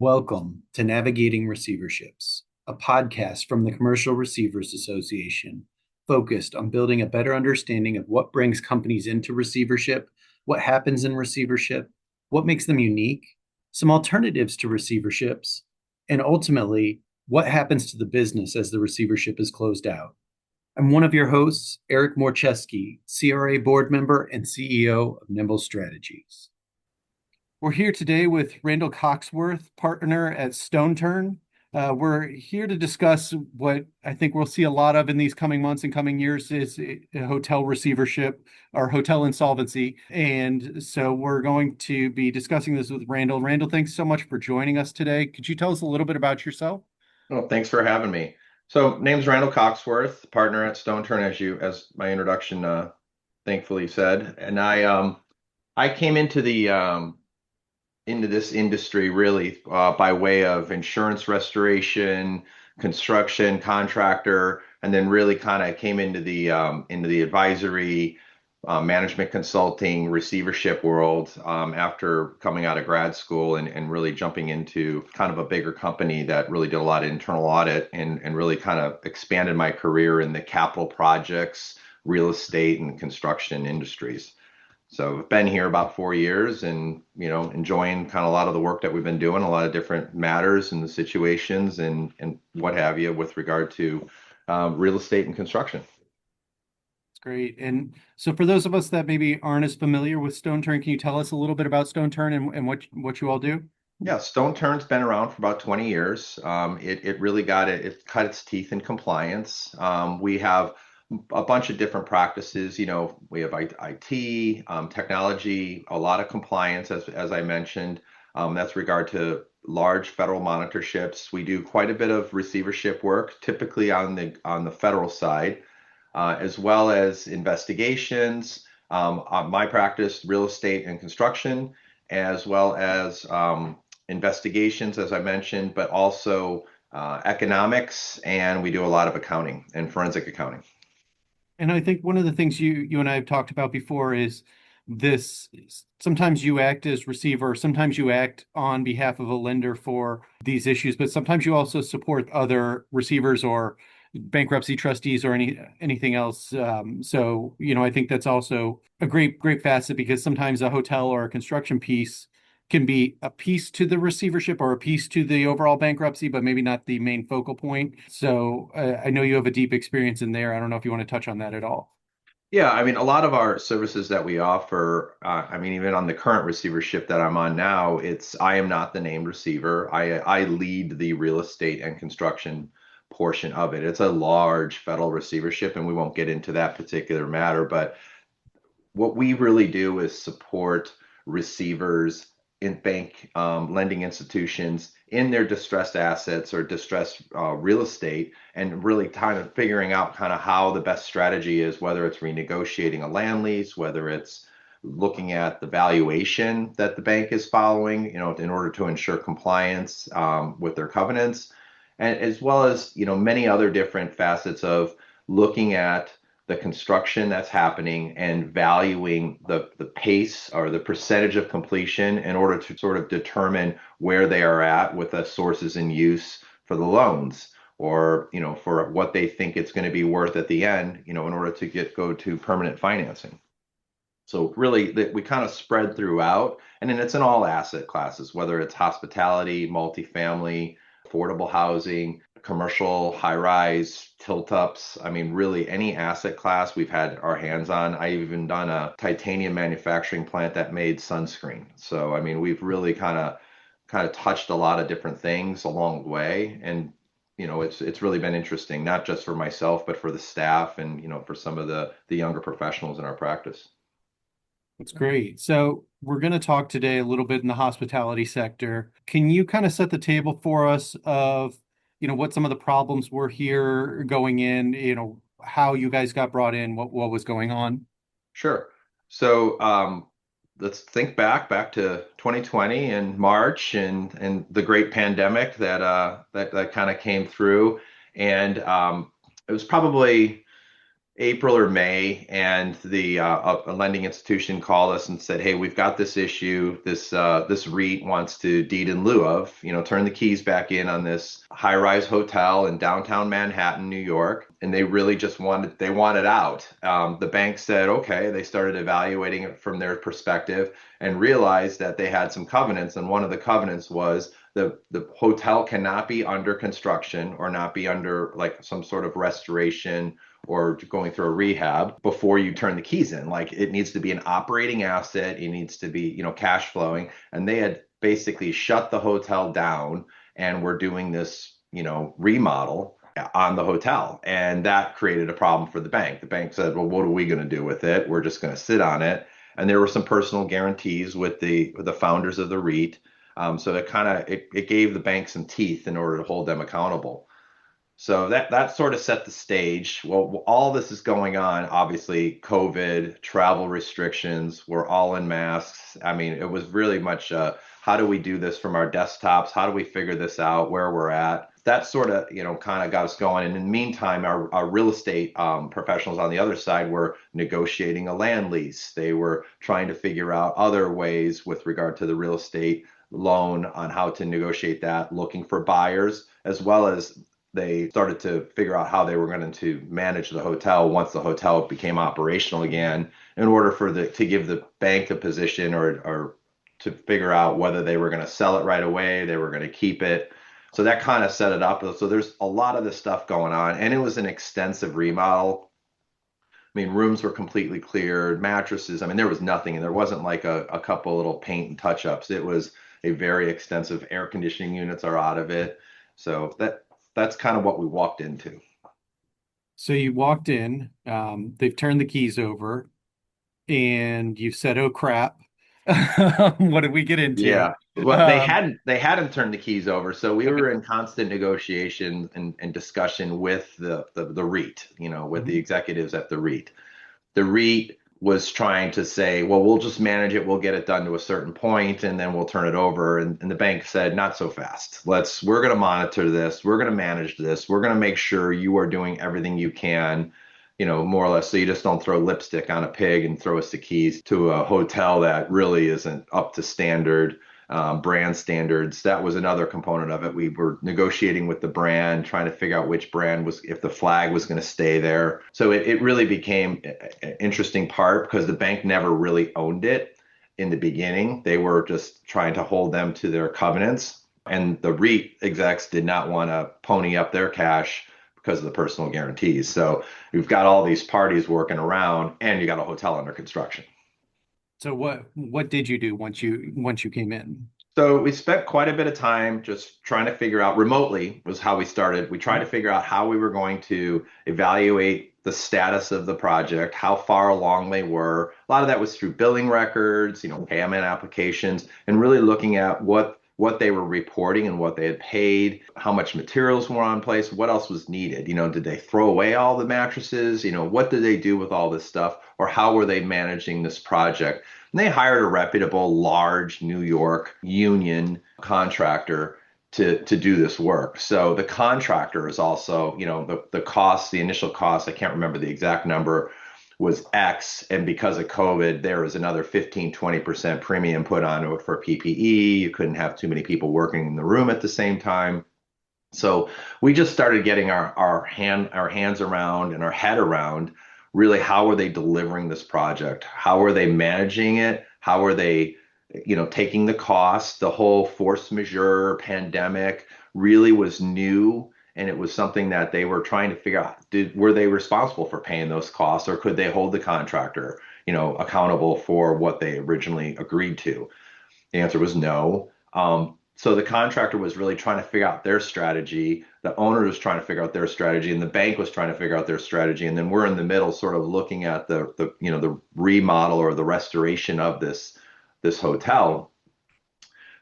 Welcome to Navigating Receiverships, a podcast from the Commercial Receivers Association focused on building a better understanding of what brings companies into receivership, what happens in receivership, what makes them unique, some alternatives to receiverships, and ultimately, what happens to the business as the receivership is closed out. I'm one of your hosts, Eric Morcheski, CRA board member and CEO of Nimble Strategies. We're here today with Randall Coxworth, partner at Stoneturn. We're here to discuss what I think we'll see a lot of in these coming months and coming years is a hotel receivership or hotel insolvency. And so we're going to be discussing this with Randall. Randall, thanks so much for joining us today. Could you tell us a little bit about yourself? Well, thanks for having me. So, name's Randall Coxworth, partner at Stoneturn, as my introduction thankfully said, and I came into this industry really by way of insurance restoration, construction, contractor, and then really kind of came into the advisory, management consulting, receivership world after coming out of grad school and really jumping into kind of a bigger company that really did a lot of internal audit and really kind of expanded my career in the capital projects, real estate, and construction industries. So I've been here about 4 years and, enjoying kind of a lot of the work that we've been doing, a lot of different matters and the situations and what have you with regard to real estate and construction. It's great. And so for those of us that maybe aren't as familiar with Stone Turn, can you tell us a little bit about Stone Turn and what you all do? Yeah, Stone Turn's been around for about 20 years. It really it cut its teeth in compliance. We have a bunch of different practices. We have IT, technology, a lot of compliance, as I mentioned. That's regard to large federal monitorships. We do quite a bit of receivership work, typically on the federal side, as well as investigations. On my practice, real estate and construction, as well as investigations, as I mentioned, but also economics, and we do a lot of accounting and forensic accounting. And I think one of the things you and I have talked about before is this sometimes you act as receiver, sometimes you act on behalf of a lender for these issues, but sometimes you also support other receivers or bankruptcy trustees or anything else. I think that's also a great facet because sometimes a hotel or a construction piece can be a piece to the receivership or a piece to the overall bankruptcy, but maybe not the main focal point. So I know you have a deep experience in there. I don't know if you want to touch on that at all. Yeah, I mean, a lot of our services that we offer, I mean, even on the current receivership that I'm on now, I am not the named receiver. I lead the real estate and construction portion of it. It's a large federal receivership, and we won't get into that particular matter, but what we really do is support receivers in bank lending institutions in their distressed assets or distressed real estate, and really kind of figuring out kind of how the best strategy is, whether it's renegotiating a land lease, whether it's looking at the valuation that the bank is following, in order to ensure compliance with their covenants, and as well as many other different facets of looking at the construction that's happening and valuing the pace or the percentage of completion in order to sort of determine where they are at with the sources in use for the loans, or for what they think it's going to be worth at the end, in order to go to permanent financing. So really we kind of spread throughout, and then it's in all asset classes, whether it's hospitality, multifamily, affordable housing, commercial, high rise, tilt ups. I mean, really any asset class we've had our hands on. I've even done a titanium manufacturing plant that made sunscreen. So, I mean, we've really kind of touched a lot of different things along the way. And, it's really been interesting, not just for myself, but for the staff and, for some of the younger professionals in our practice. That's great. So we're going to talk today a little bit in the hospitality sector. Can you kind of set the table for us of, what some of the problems were here going in, how you guys got brought in, what was going on? Sure. So let's think back to 2020 and March and the great pandemic that kind of came through, and it was probably April or May, and the a lending institution called us and said, "Hey, we've got this issue. This REIT wants to deed in lieu of, turn the keys back in on this high-rise hotel in downtown Manhattan, New York." And they really just wanted out. The bank said, "Okay." They started evaluating it from their perspective and realized that they had some covenants, and one of the covenants was the hotel cannot be under construction or not be under like some sort of restoration or going through a rehab before you turn the keys in. Like it needs to be an operating asset. It needs to be, cash flowing. And they had basically shut the hotel down and were doing this, remodel on the hotel. And that created a problem for the bank. The bank said, well, what are we going to do with it? We're just going to sit on it. And there were some personal guarantees with the founders of the REIT. So it gave the bank some teeth in order to hold them accountable. So that sort of set the stage. Well, all this is going on. Obviously, COVID, travel restrictions, we're all in masks. I mean, it was really much how do we do this from our desktops? How do we figure this out where we're at? That sort of, kind of got us going. And in the meantime, our real estate professionals on the other side were negotiating a land lease. They were trying to figure out other ways with regard to the real estate loan on how to negotiate that, looking for buyers, as well as they started to figure out how they were going to manage the hotel once the hotel became operational again in order for to give the bank a position or to figure out whether they were going to sell it right away, they were going to keep it. So that kind of set it up. So there's a lot of this stuff going on, and it was an extensive remodel. I mean, rooms were completely cleared, mattresses. I mean, there was nothing, and there wasn't like a couple little paint and touch ups. It was a very extensive air conditioning units are out of it. So that's kind of what we walked into. So you walked in, they've turned the keys over, and you said, "Oh crap, what did we get into?" Yeah. Well, they Um, hadn't turned the keys over, so we okay. were in constant negotiation and discussion with the REIT, with the Mhm. executives at the REIT. The REIT was trying to say, well, we'll just manage it, we'll get it done to a certain point, and then we'll turn it over. And the bank said, not so fast. We're going to monitor this, we're going to manage this, we're going to make sure you are doing everything you can, more or less, so you just don't throw lipstick on a pig and throw us the keys to a hotel that really isn't up to standard. Brand standards. That was another component of it. We were negotiating with the brand, trying to figure out which brand was, if the flag was going to stay there. So it really became an interesting part because the bank never really owned it in the beginning. They were just trying to hold them to their covenants. And the REIT execs did not want to pony up their cash because of the personal guarantees. So we've got all these parties working around, and you got a hotel under construction. So what did you do once you came in? So we spent quite a bit of time just trying to figure out remotely was how we started. We tried to figure out how we were going to evaluate the status of the project, how far along they were. A lot of that was through billing records, payment applications, and really looking at what they were reporting and what they had paid, how much materials were on place, what else was needed. Did they throw away all the mattresses? What did they do with all this stuff? Or how were they managing this project? And they hired a reputable, large New York union contractor to do this work. So the contractor is also, the cost, the initial cost, I can't remember the exact number, was X. And because of COVID, there was another 15-20% premium put onto it for PPE. You couldn't have too many people working in the room at the same time. So we just started getting our hands around and our head around really how are they delivering this project? How are they managing it? How are they, taking the cost? The whole force majeure pandemic really was new, and it was something that they were trying to figure out. Were they responsible for paying those costs, or could they hold the contractor, accountable for what they originally agreed to? The answer was no. So the contractor was really trying to figure out their strategy. The owner was trying to figure out their strategy, and the bank was trying to figure out their strategy. And then we're in the middle, sort of looking at the remodel or the restoration of this hotel.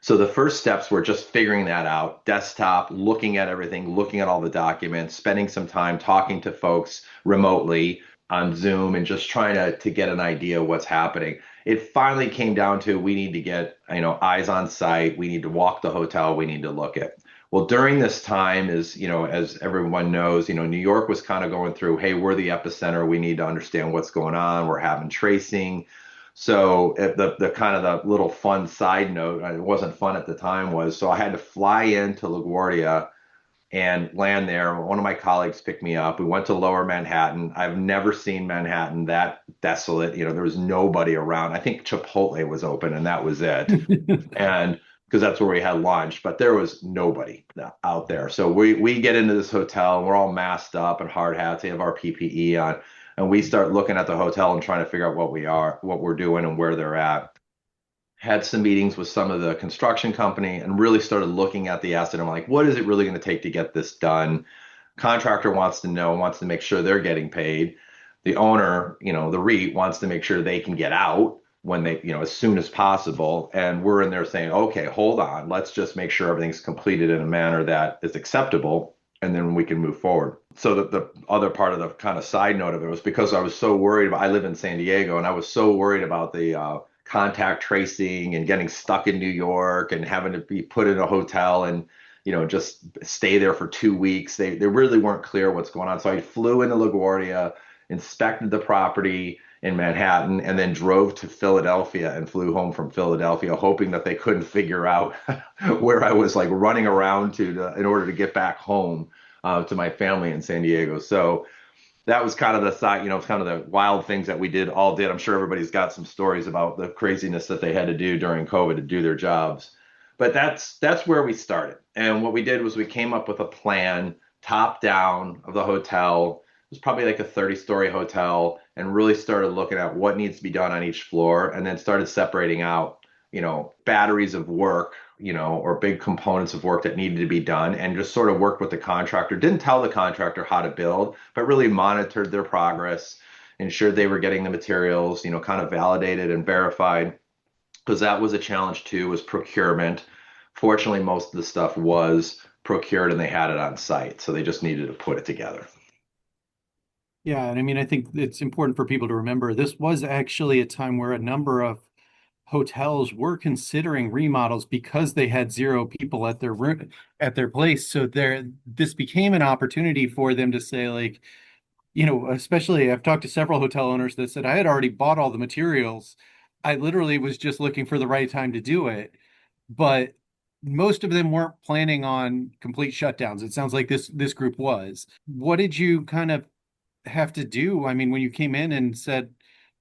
So the first steps were just figuring that out, desktop, looking at everything, looking at all the documents, spending some time talking to folks remotely on Zoom and just trying to get an idea of what's happening. it finally came down to we need to get, eyes on site. We need to walk the hotel. We need to look at. Well, during this time, as everyone knows, New York was kind of going through, hey, we're the epicenter. We need to understand what's going on. We're having tracing. So the kind of the little fun side note, it wasn't fun at the time, was so I had to fly into LaGuardia and land there. One of my colleagues picked me up. We went to Lower Manhattan. I've never seen Manhattan that desolate. There was nobody around. I think Chipotle was open and that was it. And because that's where we had lunch, but there was nobody out there. So we get into this hotel and we're all masked up and hard hats. We have our PPE on, and we start looking at the hotel and trying to figure out what we're doing, and where they're at. Had some meetings with some of the construction company and really started looking at the asset. I'm like, what is it really going to take to get this done? Contractor wants to know, wants to make sure they're getting paid. The owner, the REIT wants to make sure they can get out when they, as soon as possible. And we're in there saying, okay, hold on, let's just make sure everything's completed in a manner that is acceptable, and then we can move forward. So that the other part of the kind of side note of it was because I was so worried about, I live in San Diego, and I was so worried about the contact tracing and getting stuck in New York and having to be put in a hotel and just stay there for 2 weeks. They really weren't clear what's going on. So I flew into LaGuardia, inspected the property in Manhattan, and then drove to Philadelphia and flew home from Philadelphia, hoping that they couldn't figure out where I was like running around in order to get back home to my family in San Diego. So that was kind of the side, kind of the wild things that we did. I'm sure everybody's got some stories about the craziness that they had to do during COVID to do their jobs. But that's where we started. And what we did was we came up with a plan, top down, of the hotel. It was probably like a 30-story hotel, and really started looking at what needs to be done on each floor, and then started separating out, batteries of work, or big components of work that needed to be done, and just sort of worked with the contractor. Didn't tell the contractor how to build, but really monitored their progress, ensured they were getting the materials, kind of validated and verified, because that was a challenge too, was procurement. Fortunately, most of the stuff was procured and they had it on site, so they just needed to put it together. Yeah, and I mean, I think it's important for people to remember this was actually a time where a number of hotels were considering remodels because they had zero people at their room at their place. So this became an opportunity for them to say, like, especially I've talked to several hotel owners that said I had already bought all the materials. I literally was just looking for the right time to do it. But most of them weren't planning on complete shutdowns. It sounds like this group was. What did you kind of have to do? I mean, when you came in and said,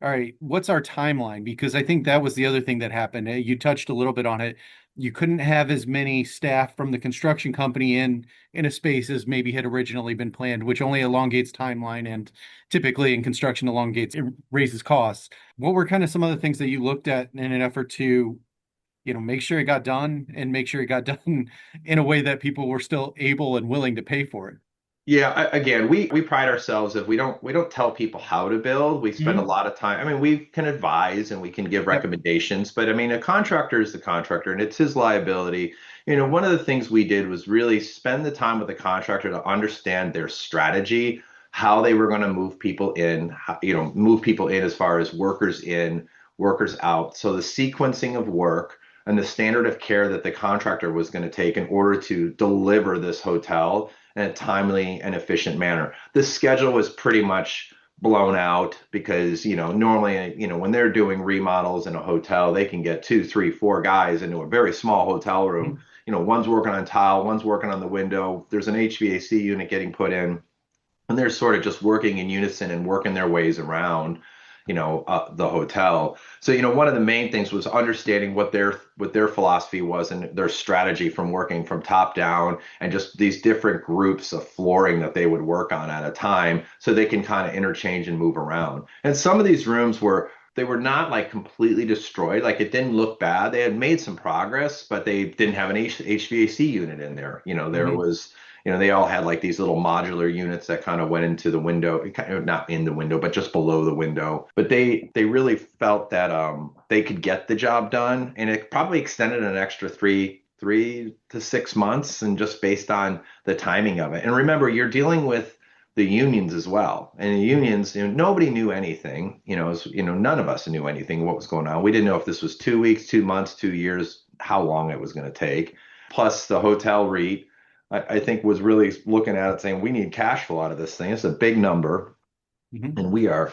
all right, what's our timeline? Because I think that was the other thing that happened. You touched a little bit on it. You couldn't have as many staff from the construction company in a space as maybe had originally been planned, which only elongates timeline, and typically in construction elongates, it raises costs. What were kind of some of the things that you looked at in an effort to, make sure it got done and make sure it got done in a way that people were still able and willing to pay for it? Yeah, again, we pride ourselves if we don't tell people how to build. We spend a Mhm. lot of time. I mean, we can advise and we can give Yep. recommendations, but I mean, a contractor is the contractor and it's his liability. One of the things we did was really spend the time with the contractor to understand their strategy, how they were going to move people in, move people in as far as workers in, workers out. So the sequencing of work and the standard of care that the contractor was going to take in order to deliver this hotel in a timely and efficient manner. The schedule was pretty much blown out because, normally, when they're doing remodels in a hotel, they can get two, three, four guys into a very small hotel room. Mhm. One's working on tile, one's working on the window. There's an HVAC unit getting put in, and they're sort of just working in unison and working their ways around the hotel. So one of the main things was understanding what their philosophy was and their strategy from working from top down, and just these different groups of flooring that they would work on at a time, so they can kind of interchange and move around. And some of these rooms were not like completely destroyed. Like, it didn't look bad. They had made some progress, but they didn't have an HVAC unit in there. There Mhm. was, they all had like these little modular units that kind of went into the window, kind of not in the window, but just below the window. But they really felt that they could get the job done, and it probably extended an extra three to 6 months, and just based on the timing of it. And remember, you're dealing with the unions as well. And the unions, nobody knew anything. None of us knew anything what was going on. We didn't know if this was 2 weeks, 2 months, 2 years, how long it was going to take. Plus, the hotel REIT, I think, was really looking at it saying we need cash flow out of this thing. It's a big number, Mhm. and we are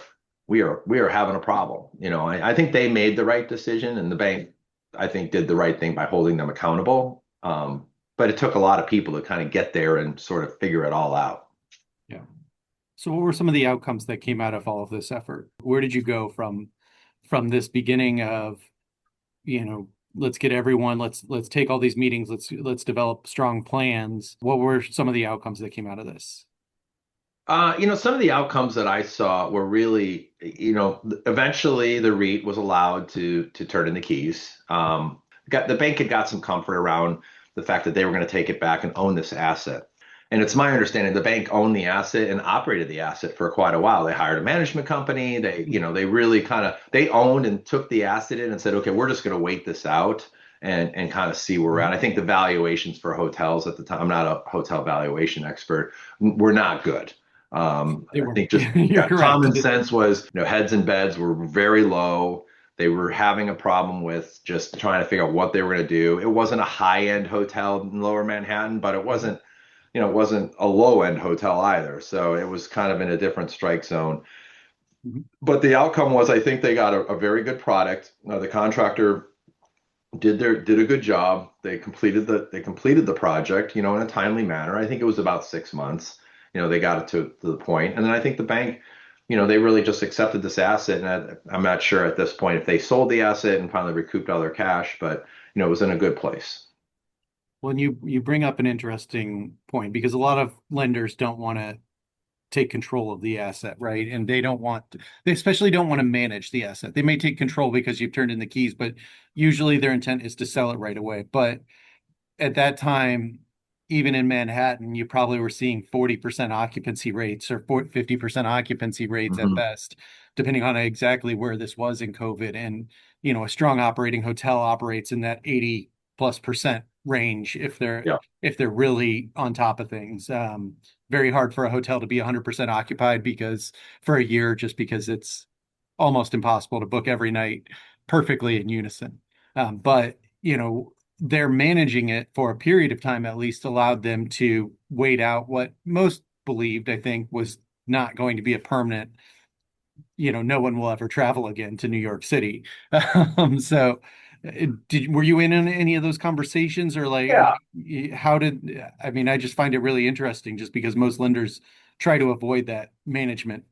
having a problem. I think they made the right decision, and the bank, I think, did the right thing by holding them accountable. But it took a lot of people to kind of get there and sort of figure it all out. Yeah. So what were some of the outcomes that came out of all of this effort? Where did you go from this beginning of, let's get everyone, let's take all these meetings, let's develop strong plans. What were some of the outcomes that came out of this? Some of the outcomes that I saw were really, eventually the REIT was allowed to turn in the keys. The bank had got some comfort around the fact that they were going to take it back and own this asset. And it's my understanding the bank owned the asset and operated the asset for quite a while. They hired a management company. They really they owned and took the asset in and said, okay, we're just going to wait this out and kind of see where we're at. I think the valuations for hotels at the time, I'm not a hotel valuation expert, were not good. They I weren't. think just You're correct. common sense was, heads and beds were very low. They were having a problem with just trying to figure out what they were going to do. It wasn't a high-end hotel in Lower Manhattan, but it wasn't a low-end hotel either. So it was kind of in a different strike zone. Mhm. But the outcome was, I think they got a very good product. The contractor did a good job. They completed the project, in a timely manner. I think it was about 6 months. They got it to the point, and then I think the bank, they really just accepted this asset. And I'm not sure at this point if they sold the asset and finally recouped all their cash, but it was in a good place. Well, and you bring up an interesting point because a lot of lenders don't want to take control of the asset, right? And they especially don't want to manage the asset. They may take control because you've turned in the keys, but usually their intent is to sell it right away. But at that time, even in Manhattan, you probably were seeing 40% occupancy rates or 50% occupancy rates at Hmm. best, depending on exactly where this was in COVID. And, a strong operating hotel operates in that 80+% range Yeah. if they're really on top of things. Very hard for a hotel to be 100% occupied because for a year, just because it's almost impossible to book every night perfectly in unison. But they're managing it for a period of time at least allowed them to wait out what most believed, I think, was not going to be a permanent, no one will ever travel again to New York City. So were you in any of those conversations or Yeah. I mean, I just find it really interesting just because most lenders try to avoid that management.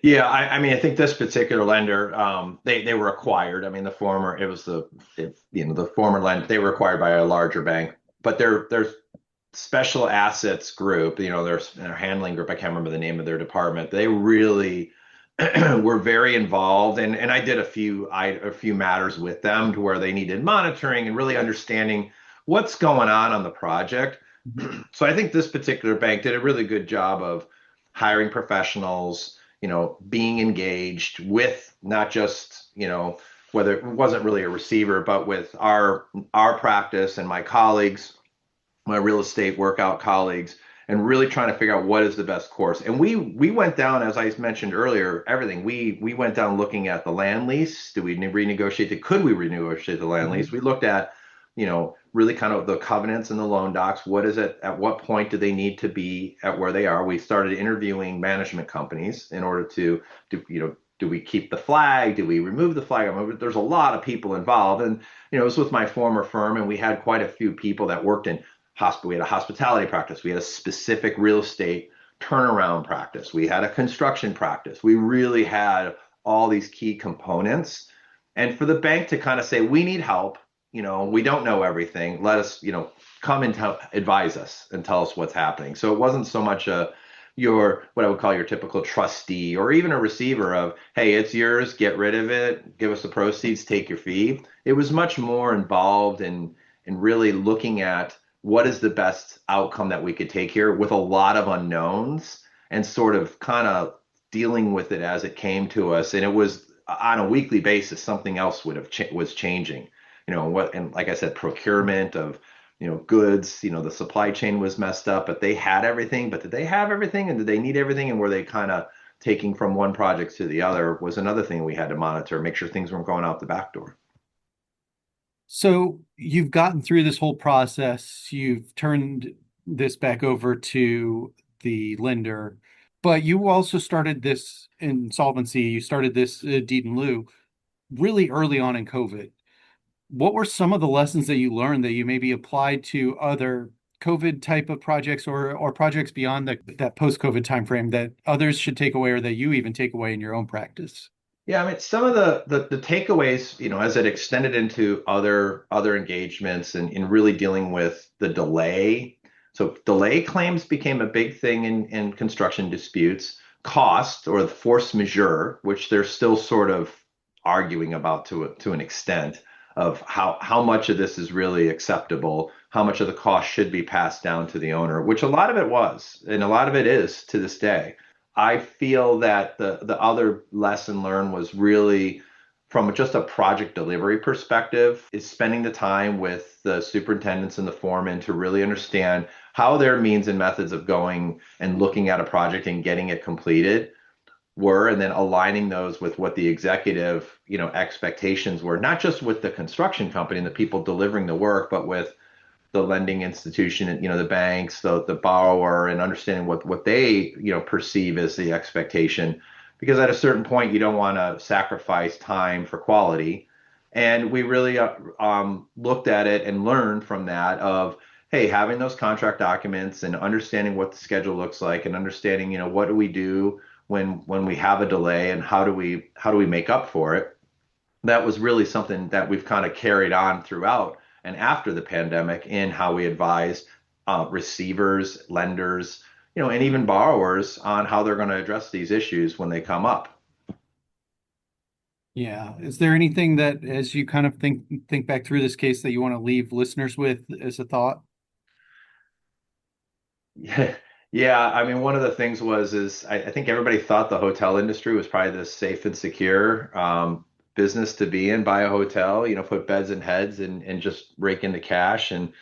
Yeah, I mean, I think this particular lender, they were acquired. I mean, the former lender, they were acquired by a larger bank, but their special assets group, their handling group, I can't remember the name of their department. They really were very involved, and I did a few matters with them to where they needed monitoring and really understanding what's going on the project. So I think this particular bank did a really good job of hiring professionals, being engaged with not just, whether it wasn't really a receiver, but with our practice and my colleagues, my real estate workout colleagues, and really trying to figure out what is the best course. And we went down, as I mentioned earlier, everything. We went down looking at the land lease. Do we renegotiate it? Could we renegotiate the land lease? Mhm. We looked at, really kind of the covenants and the loan docs. What is it? At what point do they need to be at where they are? We started interviewing management companies in order to do we keep the flag? Do we remove the flag? I mean, there's a lot of people involved, and it was with my former firm, and we had quite a few people that worked in hospital. We had a hospitality practice. We had a specific real estate turnaround practice. We had a construction practice. We really had all these key components. And for the bank to kind of say, we need help, we don't know everything. Let us, come and advise us and tell us what's happening. So it wasn't so much your what I would call your typical trustee or even a receiver of, hey, it's yours, get rid of it, give us the proceeds, take your fee. It was much more involved in really looking at what is the best outcome that we could take here with a lot of unknowns and sort of kind of dealing with it as it came to us. And it was on a weekly basis, something else was changing. And like I said, procurement of goods. The supply chain was messed up, but they had everything. But did they have everything, and did they need everything, and were they kind of taking from one project to the other was another thing we had to monitor, make sure things weren't going out the back door. So you've gotten through this whole process, you've turned this back over to the lender, but you also started this insolvency, you started this deed in lieu really early on in COVID. What were some of the lessons that you learned that you maybe applied to other COVID type of projects or projects beyond that post-COVID timeframe that others should take away or that you even take away in your own practice? Yeah, I mean, some of the takeaways, as it extended into other engagements and in really dealing with the delay. So delay claims became a big thing in construction disputes. Cost or the force majeure, which they're still sort of arguing about to an extent of how much of this is really acceptable, how much of the cost should be passed down to the owner, which a lot of it was, and a lot of it is to this day. I feel that the other lesson learned was really from just a project delivery perspective is spending the time with the superintendents and the foremen to really understand how their means and methods of going and looking at a project and getting it completed were, and then aligning those with what the executive, expectations were, not just with the construction company and the people delivering the work, but with the lending institution and the banks, the borrower, and understanding what they perceive as the expectation, because at a certain point you don't want to sacrifice time for quality. And we really looked at it and learned from that of, hey, having those contract documents and understanding what the schedule looks like and understanding what do we do when we have a delay, and how do we make up for it. That was really something that we've kind of carried on throughout and after the pandemic in how we advise receivers, lenders, and even borrowers on how they're going to address these issues when they come up. Yeah. Is there anything that, as you kind of think back through this case, that you want to leave listeners with as a thought? Yeah, yeah. I mean, one of the things is I think everybody thought the hotel industry was probably the safe and secure business to be in. Buy a hotel, put beds and heads and just rake in the cash. And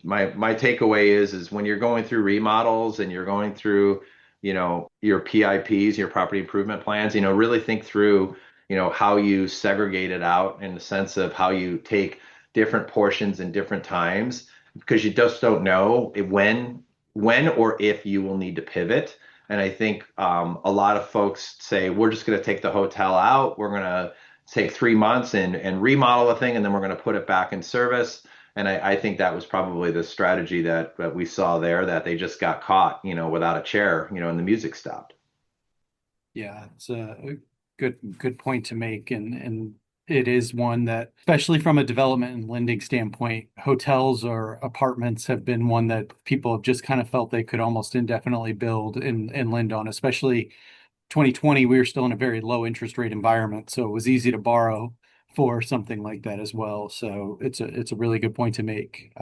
my takeaway is when you're going through remodels and you're going through, your PIPs, your property improvement plans, really think through, how you segregate it out in the sense of how you take different portions in different times, because you just don't know when or if you will need to pivot. And I think a lot of folks say, we're just going to take the hotel out. We're going to take 3 months and remodel the thing, and then we're going to put it back in service. And I think that was probably the strategy that we saw there, that they just got caught, without a chair, and the music stopped. Yeah, it's a good point to make, and it is one that, especially from a development and lending standpoint, hotels or apartments have been one that people have just kind of felt they could almost indefinitely build and lend on. Especially 2020, we were still in a very low interest rate environment, so it was easy to borrow for something like that as well. So it's a really good point to make.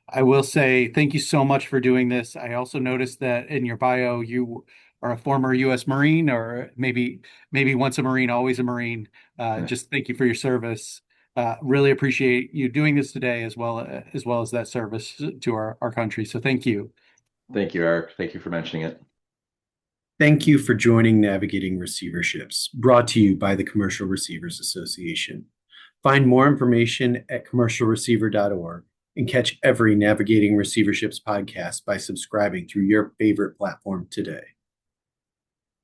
I will say thank you so much for doing this. I also noticed that in your bio you are a former U.S. Marine, or maybe once a Marine, always a Marine. Just thank you for your service. Really appreciate you doing this today, as well as that service to our country. So thank you. Thank you, Eric. Thank you for mentioning it. Thank you for joining Navigating Receiverships, brought to you by the Commercial Receivers Association. Find more information at commercialreceiver.org and catch every Navigating Receiverships podcast by subscribing through your favorite platform today.